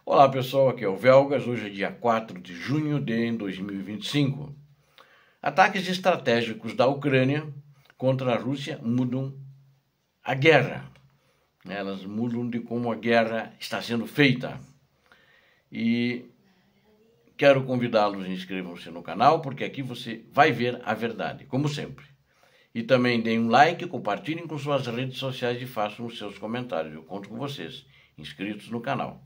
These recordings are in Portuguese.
Olá pessoal, aqui é o Velgas, hoje é dia 4 de junho de 2025. Ataques estratégicos da Ucrânia contra a Rússia mudam a guerra. Elas mudam de como a guerra está sendo feita. E quero convidá-los a inscrevam-se no canal, porque aqui você vai ver a verdade, como sempre. E também deem um like, compartilhem com suas redes sociais e façam os seus comentários. Eu conto com vocês, inscritos no canal.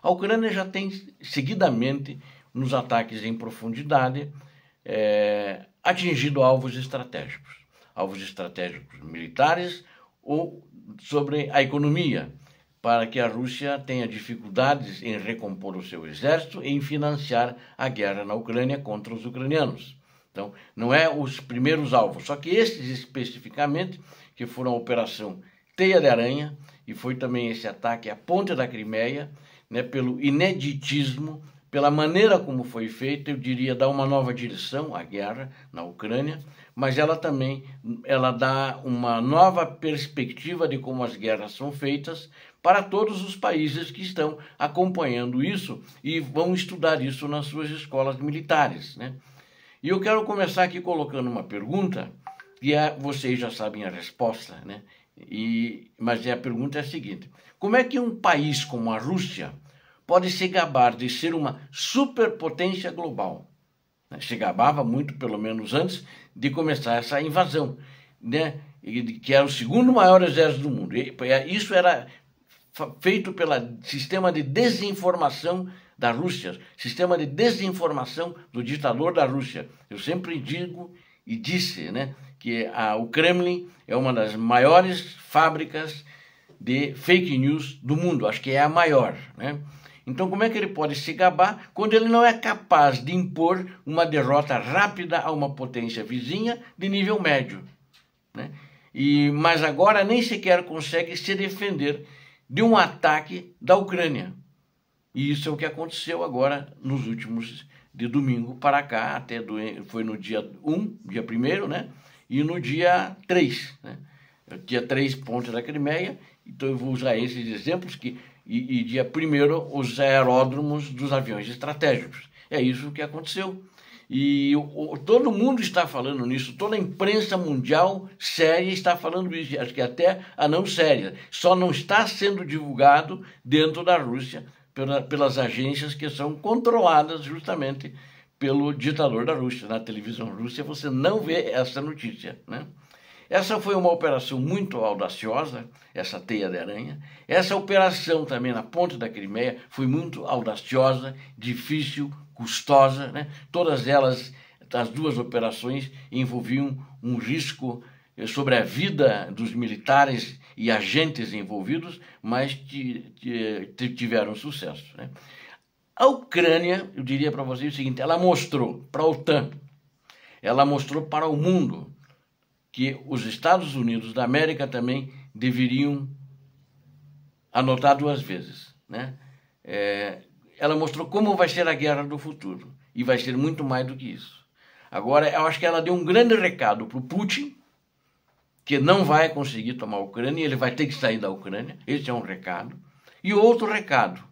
A Ucrânia já tem seguidamente, nos ataques em profundidade, atingido alvos estratégicos militares ou sobre a economia, para que a Rússia tenha dificuldades em recompor o seu exército e em financiar a guerra na Ucrânia contra os ucranianos. Então, não é os primeiros alvos, só que esses especificamente, que foram a Operação Teia de Aranha, e foi também esse ataque à Ponte da Crimeia, né, pelo ineditismo, pela maneira como foi feita, eu diria, dá uma nova direção à guerra na Ucrânia, mas ela também dá uma nova perspectiva de como as guerras são feitas para todos os países que estão acompanhando isso e vão estudar isso nas suas escolas militares, né? E eu quero começar aqui colocando uma pergunta, que vocês já sabem a resposta, né? Mas a pergunta é a seguinte: como é que um país como a Rússia pode se gabar de ser uma superpotência global? Se gabava muito, pelo menos antes de começar essa invasão, né? Que era o segundo maior exército do mundo. Isso era feito pelo sistema de desinformação da Rússia, sistema de desinformação do ditador da Rússia. Eu sempre digo e disse, né, que o Kremlin é uma das maiores fábricas de fake news do mundo, acho que é a maior, né? Então, como é que ele pode se gabar quando ele não é capaz de impor uma derrota rápida a uma potência vizinha de nível médio, né? Mas agora nem sequer consegue se defender de um ataque da Ucrânia. E isso é o que aconteceu agora nos últimos, de domingo para cá, foi no dia 1, dia 1º, né? E no dia 3, né? Dia 3, Ponte da Crimeia. Então eu vou usar esses exemplos, e dia 1º, os aeródromos dos aviões estratégicos. É isso que aconteceu. E todo mundo está falando nisso, toda a imprensa mundial séria está falando isso, acho que até a não séria. Só não está sendo divulgado dentro da Rússia, pelas agências que são controladas justamente pelo ditador da Rússia. Na televisão russa você não vê essa notícia, né? Essa foi uma operação muito audaciosa, essa teia de aranha. Essa operação também na Ponte da Crimeia foi muito audaciosa, difícil, custosa, né? Todas elas, as duas operações, envolviam um risco sobre a vida dos militares e agentes envolvidos, mas tiveram sucesso, né? A Ucrânia, eu diria para vocês o seguinte, ela mostrou para a OTAN, ela mostrou para o mundo que os Estados Unidos da América também deveriam anotar duas vezes, né? Ela mostrou como vai ser a guerra do futuro, e vai ser muito mais do que isso. Agora, eu acho que ela deu um grande recado para o Putin, que não vai conseguir tomar a Ucrânia, ele vai ter que sair da Ucrânia, esse é um recado. E outro recado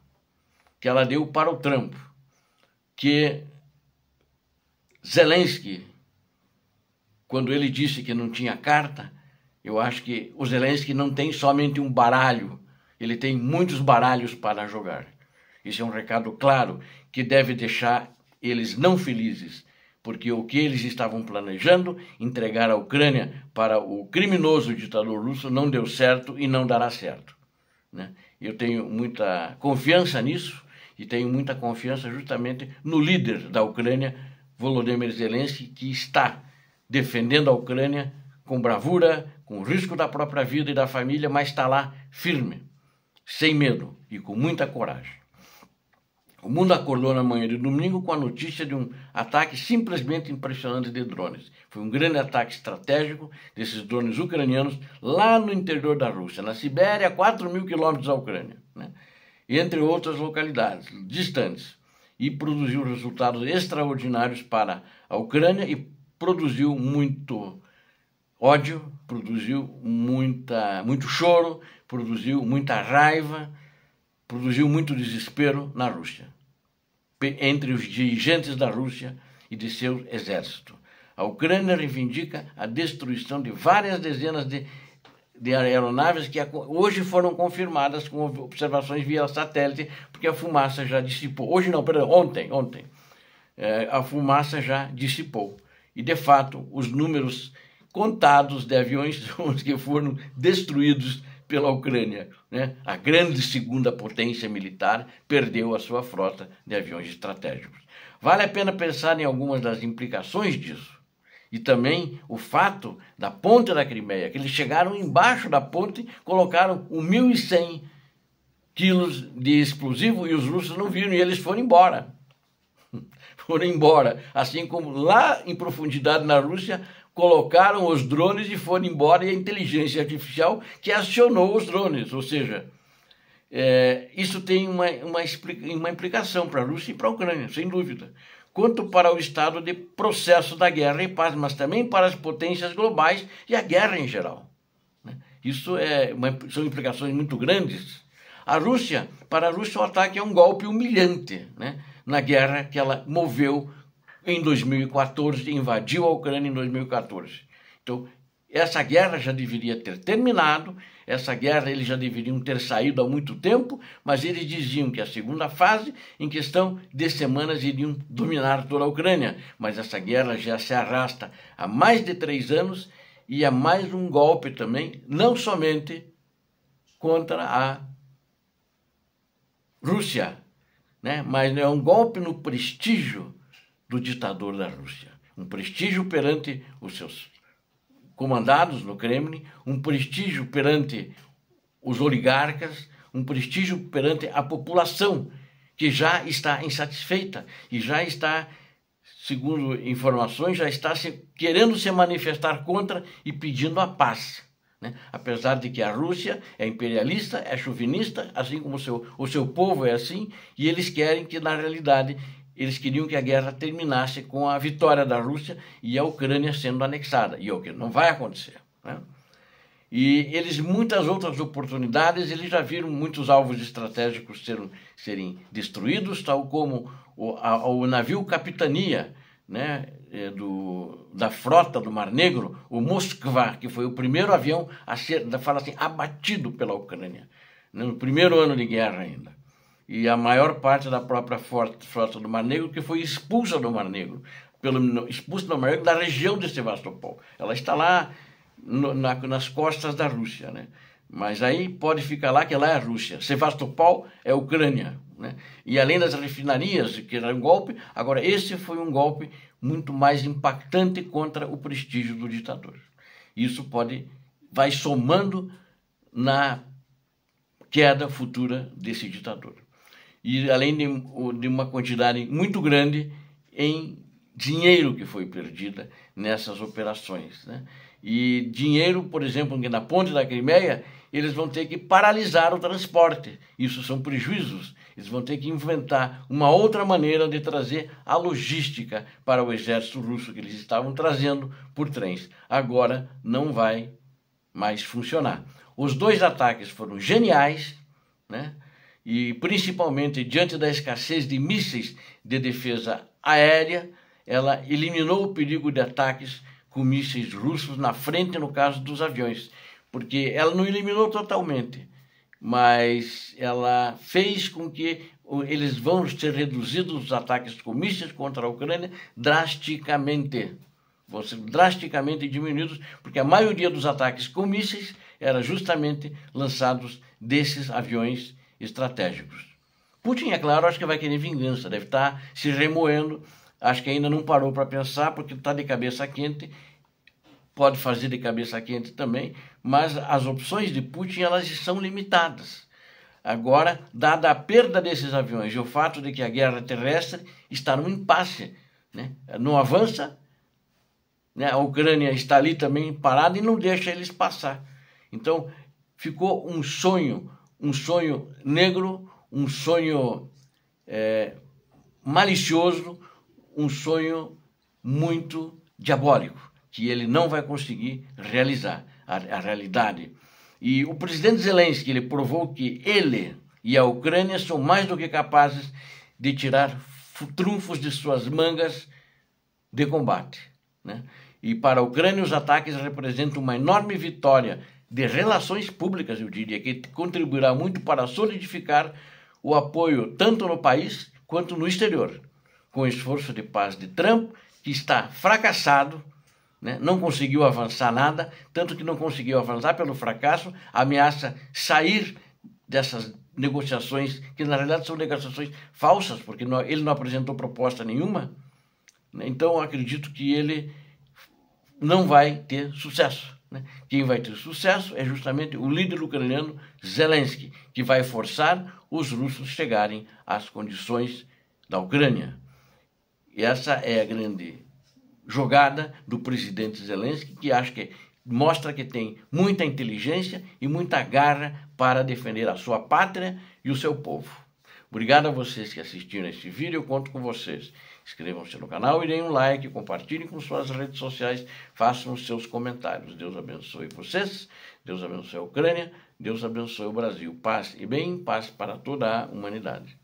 que ela deu para o Trump, que Zelensky, quando ele disse que não tinha carta, eu acho que o Zelensky não tem somente um baralho, ele tem muitos baralhos para jogar. Isso é um recado claro que deve deixar eles não felizes, porque o que eles estavam planejando, entregar a Ucrânia para o criminoso ditador russo, não deu certo e não dará certo, né? Eu tenho muita confiança nisso e tenho muita confiança justamente no líder da Ucrânia, Volodymyr Zelensky, que está defendendo a Ucrânia com bravura, com o risco da própria vida e da família, mas está lá firme, sem medo e com muita coragem. O mundo acordou na manhã de domingo com a notícia de um ataque simplesmente impressionante de drones. Foi um grande ataque estratégico desses drones ucranianos lá no interior da Rússia, na Sibéria, a 4.000 quilômetros da Ucrânia, né? E entre outras localidades distantes. E produziu resultados extraordinários para a Ucrânia e produziu muito ódio, produziu muito choro, produziu muita raiva, produziu muito desespero na Rússia, entre os dirigentes da Rússia e de seu exército. A Ucrânia reivindica a destruição de várias dezenas de aeronaves que hoje foram confirmadas com observações via satélite, porque a fumaça já dissipou. Hoje não, perdão, ontem. A fumaça já dissipou. E, de fato, os números contados de aviões que foram destruídos pela Ucrânia, né? A grande segunda potência militar perdeu a sua frota de aviões estratégicos. Vale a pena pensar em algumas das implicações disso. E também o fato da ponte da Crimeia, que eles chegaram embaixo da ponte, colocaram 1.100 quilos de explosivo e os russos não viram e eles foram embora. Foram embora. Assim como lá em profundidade na Rússia, colocaram os drones e foram embora, e a inteligência artificial que acionou os drones. Ou seja, isso tem uma implicação para a Rússia e para a Ucrânia, sem dúvida. Quanto para o estado de processo da guerra e paz, mas também para as potências globais e a guerra em geral. Isso são implicações muito grandes. Para a Rússia, o ataque é um golpe humilhante, né? Na guerra que ela moveu em 2014, invadiu a Ucrânia em 2014. Então, essa guerra já deveria ter terminado, essa guerra eles já deveriam ter saído há muito tempo, mas eles diziam que a segunda fase, em questão de semanas, iriam dominar toda a Ucrânia. Mas essa guerra já se arrasta há mais de 3 anos e é mais um golpe também, não somente contra a Rússia, né? Mas é um golpe no prestígio do ditador da Rússia. Um prestígio perante os seus comandados no Kremlin, um prestígio perante os oligarcas, um prestígio perante a população, que já está insatisfeita e já está, segundo informações, já está querendo se manifestar contra e pedindo a paz, né? Apesar de que a Rússia é imperialista, é chauvinista, assim como o seu povo é assim, e eles querem que, na realidade, eles queriam que a guerra terminasse com a vitória da Rússia e a Ucrânia sendo anexada, e é o que não vai acontecer, né? E eles, muitas outras oportunidades, eles já viram muitos alvos estratégicos serem destruídos, tal como o navio Capitania, né, da frota do Mar Negro, o Moskva, que foi o primeiro avião a ser, fala assim, abatido pela Ucrânia, né, no primeiro ano de guerra ainda. E a maior parte da própria frota do Mar Negro que foi expulsa do Mar Negro, expulsa do Mar Negro da região de Sevastopol. Ela está lá nas costas da Rússia, né? Mas aí pode ficar lá que lá é a Rússia. Sevastopol é a Ucrânia, né? E além das refinarias, que era um golpe, agora esse foi um golpe muito mais impactante contra o prestígio do ditador. Isso vai somando na queda futura desse ditador. E além de uma quantidade muito grande em dinheiro que foi perdida nessas operações, né? E dinheiro, por exemplo, que na ponte da Crimeia, eles vão ter que paralisar o transporte. Isso são prejuízos. Eles vão ter que inventar uma outra maneira de trazer a logística para o exército russo que eles estavam trazendo por trens. Agora não vai mais funcionar. Os 2 ataques foram geniais, né? E principalmente diante da escassez de mísseis de defesa aérea, ela eliminou o perigo de ataques com mísseis russos na frente no caso dos aviões, porque ela não eliminou totalmente, mas ela fez com que eles vão ser reduzidos, os ataques com mísseis contra a Ucrânia, drasticamente. Vão ser drasticamente diminuídos, porque a maioria dos ataques com mísseis era justamente lançados desses aviões estratégicos. Putin, é claro, acho que vai querer vingança, deve estar se remoendo, acho que ainda não parou para pensar, porque está de cabeça quente, pode fazer de cabeça quente também, mas as opções de Putin, elas são limitadas. Agora, dada a perda desses aviões e o fato de que a guerra terrestre está num impasse, né? Não avança, né? A Ucrânia está ali também parada e não deixa eles passar. Então, ficou um sonho negro, um sonho malicioso, um sonho muito diabólico, que ele não vai conseguir realizar a realidade. E o presidente Zelensky, ele provou que ele e a Ucrânia são mais do que capazes de tirar trunfos de suas mangas de combate, né? E para a Ucrânia os ataques representam uma enorme vitória de relações públicas, eu diria, que contribuirá muito para solidificar o apoio tanto no país quanto no exterior, com o esforço de paz de Trump, que está fracassado, né? Não conseguiu avançar nada, tanto que não conseguiu avançar pelo fracasso, ameaça sair dessas negociações, que na realidade são negociações falsas, porque ele não apresentou proposta nenhuma. Então, acredito que ele não vai ter sucesso, né? Quem vai ter sucesso é justamente o líder ucraniano Zelensky, que vai forçar os russos a chegarem às condições da Ucrânia. E essa é a grande jogada do presidente Zelensky, que acho que mostra que tem muita inteligência e muita garra para defender a sua pátria e o seu povo. Obrigado a vocês que assistiram este vídeo, eu conto com vocês. Inscrevam-se no canal e deem um like, compartilhem com suas redes sociais, façam os seus comentários. Deus abençoe vocês, Deus abençoe a Ucrânia, Deus abençoe o Brasil. Paz e bem, paz para toda a humanidade.